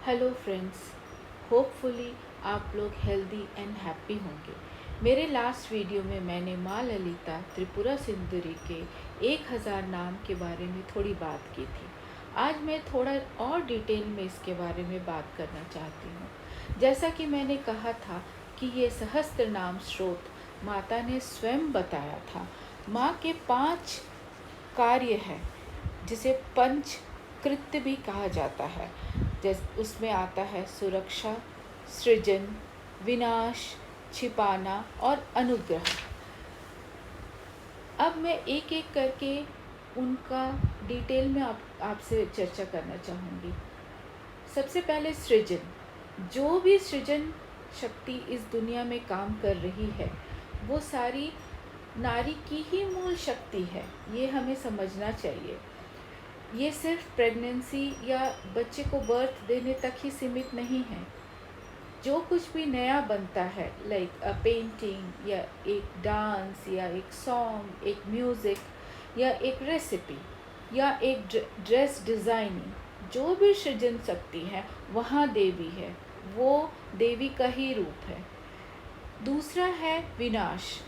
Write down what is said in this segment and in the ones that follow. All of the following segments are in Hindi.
हेलो फ्रेंड्स, होपफुली आप लोग हेल्दी एंड हैप्पी होंगे। मेरे लास्ट वीडियो में मैंने माँ ललिता त्रिपुरा सुंदरी के 1000 नाम के बारे में थोड़ी बात की थी। आज मैं थोड़ा और डिटेल में इसके बारे में बात करना चाहती हूँ। जैसा कि मैंने कहा था कि ये सहस्त्र नाम स्रोत माता ने स्वयं बताया था। माँ के 5 कार्य हैं जिसे पंच कृत्य भी कहा जाता है। जैसे उसमें आता है सुरक्षा, सृजन, विनाश, छिपाना और अनुग्रह। अब मैं एक एक करके उनका डिटेल में आपसे चर्चा करना चाहूँगी। सबसे पहले सृजन। जो भी सृजन शक्ति इस दुनिया में काम कर रही है वो सारी नारी की ही मूल शक्ति है। ये हमें समझना चाहिए। ये सिर्फ प्रेगनेंसी या बच्चे को बर्थ देने तक ही सीमित नहीं है। जो कुछ भी नया बनता है, लाइक अ पेंटिंग या एक डांस या एक सॉन्ग, एक म्यूज़िक या एक रेसिपी या एक ड्रेस डिज़ाइनिंग, जो भी सृजन शक्ति है वहाँ देवी है। वो देवी का ही रूप है। दूसरा है विनाश।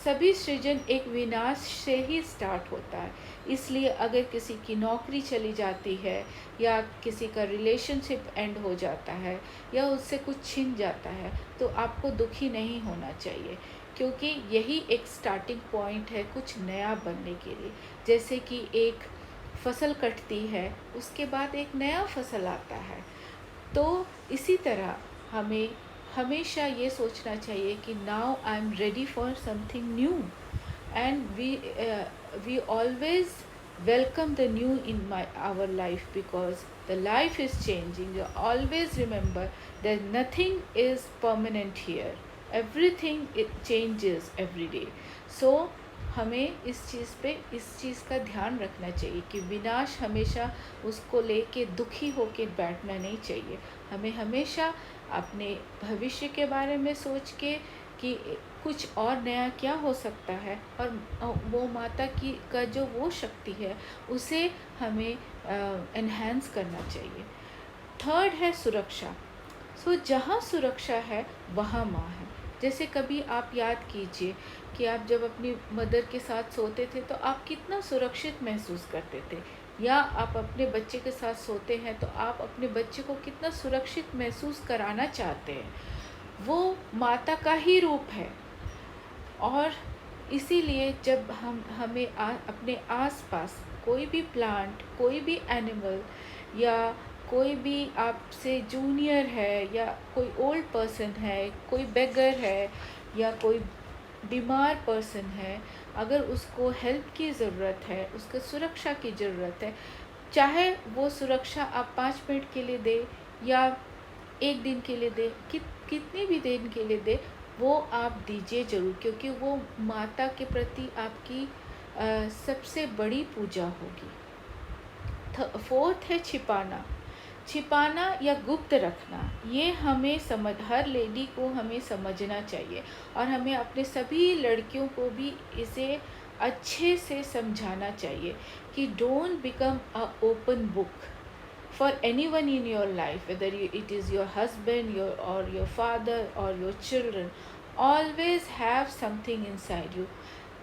सभी सृजन एक विनाश से ही स्टार्ट होता है। इसलिए अगर किसी की नौकरी चली जाती है या किसी का रिलेशनशिप एंड हो जाता है या उससे कुछ छिन जाता है तो आपको दुखी नहीं होना चाहिए, क्योंकि यही एक स्टार्टिंग पॉइंट है कुछ नया बनने के लिए। जैसे कि एक फसल कटती है, उसके बाद एक नया फसल आता है। तो इसी तरह हमें हमेशा ये सोचना चाहिए कि now I am ready for something new, and we always welcome the new in our life, because the life is changing. You always remember that nothing is permanent here. Everything it changes every day. So हमें इस चीज़ का ध्यान रखना चाहिए कि विनाश हमेशा उसको लेके दुखी होके बैठना नहीं चाहिए। हमें हमेशा अपने भविष्य के बारे में सोच के कि कुछ और नया क्या हो सकता है, और वो माता की का जो वो शक्ति है उसे हमें एनहांस करना चाहिए। थर्ड है सुरक्षा। जहाँ सुरक्षा है वहाँ माँ है। जैसे कभी आप याद कीजिए कि आप जब अपनी मदर के साथ सोते थे तो आप कितना सुरक्षित महसूस करते थे, या आप अपने बच्चे के साथ सोते हैं तो आप अपने बच्चे को कितना सुरक्षित महसूस कराना चाहते हैं। वो माता का ही रूप है। और इसीलिए जब हमें अपने आसपास कोई भी प्लांट, कोई भी एनिमल या कोई भी आपसे जूनियर है या कोई ओल्ड पर्सन है, कोई बेगर है या कोई बीमार पर्सन है, अगर उसको हेल्प की ज़रूरत है, उसको सुरक्षा की ज़रूरत है, चाहे वो सुरक्षा आप 5 मिनट के लिए दे या 1 दिन के लिए दे, कितनी भी दिन के लिए दे, वो आप दीजिए ज़रूर, क्योंकि वो माता के प्रति आपकी सबसे बड़ी पूजा होगी। फोर्थ है छिपाना या गुप्त रखना। ये हमें हर लेडी को हमें समझना चाहिए, और हमें अपने सभी लड़कियों को भी इसे अच्छे से समझाना चाहिए कि don't become a open book for anyone in your life, whether it is your husband, or your father or your children. Always have something inside you.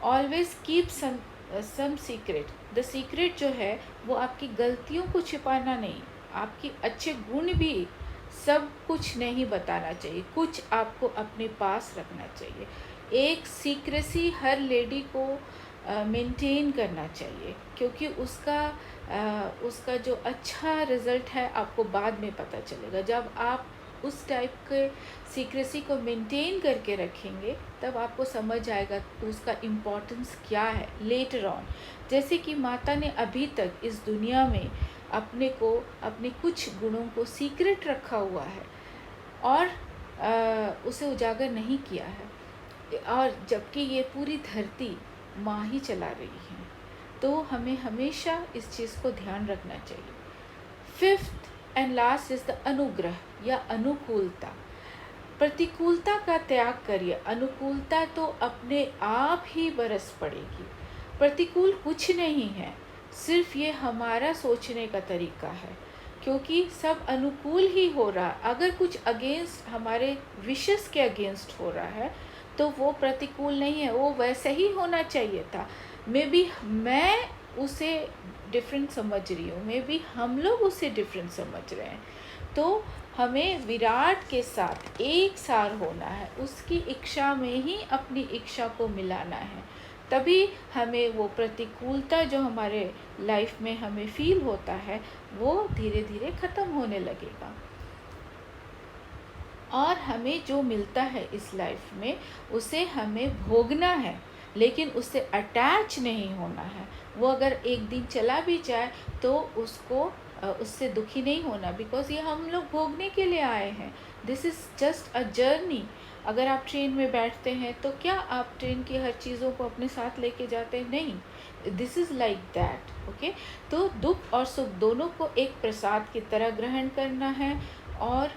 Always keep some secret. The secret जो है वो आपकी गलतियों को छिपाना नहीं, आपकी अच्छे गुण भी सब कुछ नहीं बताना चाहिए, कुछ आपको अपने पास रखना चाहिए। एक सीक्रेसी हर लेडी को मेंटेन करना चाहिए, क्योंकि उसका जो अच्छा रिज़ल्ट है आपको बाद में पता चलेगा। जब आप उस टाइप के सीक्रेसी को मेंटेन करके रखेंगे तब आपको समझ आएगा तो उसका इम्पोर्टेंस क्या है लेटर ऑन। जैसे कि माता ने अभी तक इस दुनिया में अपने कुछ गुणों को सीक्रेट रखा हुआ है और उसे उजागर नहीं किया है, और जबकि ये पूरी धरती माँ ही चला रही है। तो हमें हमेशा इस चीज़ को ध्यान रखना चाहिए। Fifth and last is the अनुग्रह या अनुकूलता। प्रतिकूलता का त्याग करिए, अनुकूलता तो अपने आप ही बरस पड़ेगी। प्रतिकूल कुछ नहीं है, सिर्फ ये हमारा सोचने का तरीका है, क्योंकि सब अनुकूल ही हो रहा। अगर कुछ अगेंस्ट हमारे विशेस के अगेंस्ट हो रहा है तो वो प्रतिकूल नहीं है, वो वैसे ही होना चाहिए था। मे बी मैं उसे डिफरेंट समझ रही हूँ, मे बी हम लोग उसे डिफरेंट समझ रहे हैं। तो हमें विराट के साथ एक सार होना है, उसकी इच्छा में ही अपनी इच्छा को मिलाना है, तभी हमें वो प्रतिकूलता जो हमारे लाइफ में हमें फील होता है वो धीरे धीरे ख़त्म होने लगेगा। और हमें जो मिलता है इस लाइफ में उसे हमें भोगना है, लेकिन उससे अटैच नहीं होना है। वो अगर एक दिन चला भी जाए तो उससे दुखी नहीं होना, बिकॉज़ ये हम लोग भोगने के लिए आए हैं। This is just a journey. अगर आप ट्रेन में बैठते हैं तो क्या आप ट्रेन की हर चीज़ों को अपने साथ लेके जाते हैं? नहीं। This is like that, okay. तो दुख और सुख दोनों को एक प्रसाद की तरह ग्रहण करना है। और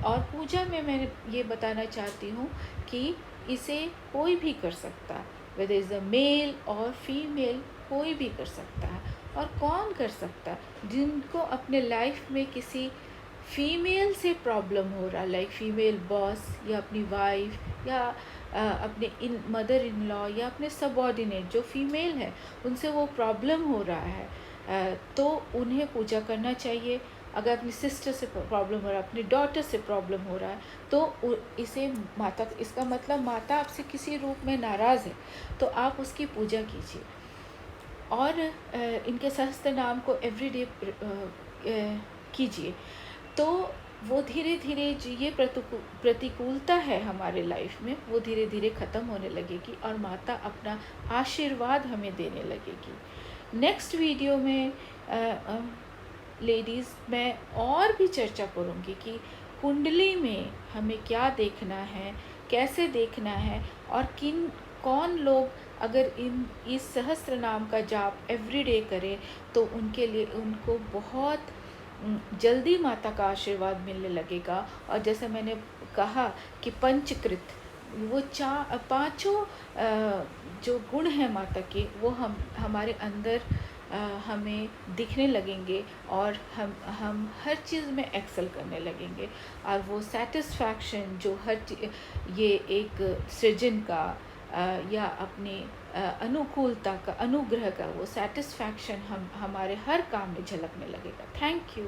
और पूजा में मैं ये बताना चाहती हूँ कि इसे कोई भी कर सकता है, वेदर इज़ अ मेल और फीमेल, कोई भी कर सकता है। और कौन कर सकता है? जिनको अपने लाइफ में किसी फीमेल से प्रॉब्लम हो रहा, लाइक फीमेल बॉस या अपनी वाइफ या अपने मदर इन लॉ या अपने सबऑर्डिनेट जो फीमेल है उनसे वो प्रॉब्लम हो रहा है, तो उन्हें पूजा करना चाहिए। अगर अपनी सिस्टर से प्रॉब्लम हो रहा है, अपनी डॉटर से प्रॉब्लम हो रहा है, तो इसे माता, इसका मतलब माता आपसे किसी रूप में नाराज़ है, तो आप उसकी पूजा कीजिए। और इनके सहस्त्र नाम को एवरीडे कीजिए। तो वो धीरे धीरे जो ये प्रतिकूलता है हमारे लाइफ में वो धीरे धीरे ख़त्म होने लगेगी और माता अपना आशीर्वाद हमें देने लगेगी। नेक्स्ट वीडियो में लेडीज़ मैं और भी चर्चा करूँगी कि कुंडली में हमें क्या देखना है, कैसे देखना है, और कौन लोग अगर इस सहस्त्र नाम का जाप एवरीडे करें तो उनके लिए उनको बहुत जल्दी माता का आशीर्वाद मिलने लगेगा। और जैसे मैंने कहा कि पंचकृत, वो पांचों जो गुण हैं माता के वो हमारे अंदर हमें दिखने लगेंगे और हम हर चीज़ में एक्सेल करने लगेंगे। और वो सेटिस्फैक्शन जो ये एक सृजन का या अपनी अनुकूलता का, अनुग्रह का वो सेटिस्फैक्शन हमारे हर काम में झलकने लगेगा। Thank you.